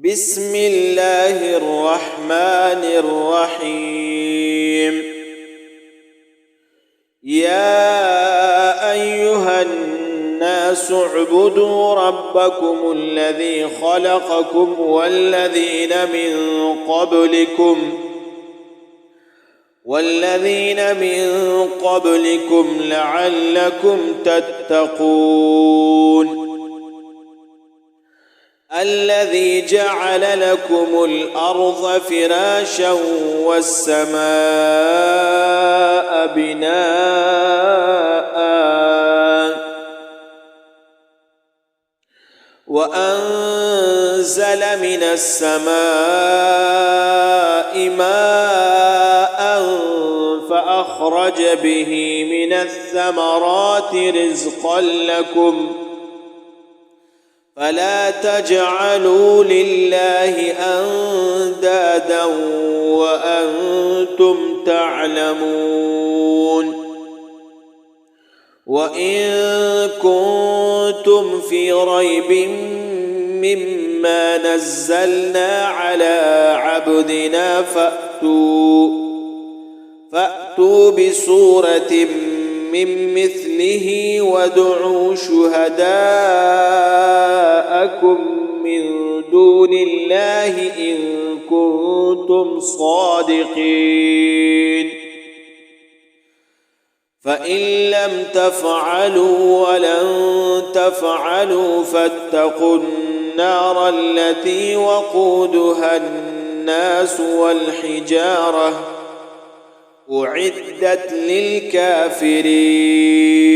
بسم الله الرحمن الرحيم. يا أيها الناس اعبدوا ربكم الذي خلقكم والذين من قبلكم لعلكم تتقون. الذي جعل لكم الأرض فراشا والسماء بناء وأنزل من السماء ماء فأخرج به من الثمرات رزقا لكم فلا تجعلوا لله أندادا وأنتم تعلمون. وإن كنتم في ريب مما نزلنا على عبدنا فأتوا بسورة من مثله وادعوا شهداءكم من دون الله إن كنتم صادقين. فإن لم تفعلوا ولن تفعلوا فاتقوا النار التي وقودها الناس والحجارة أعدت للكافرين.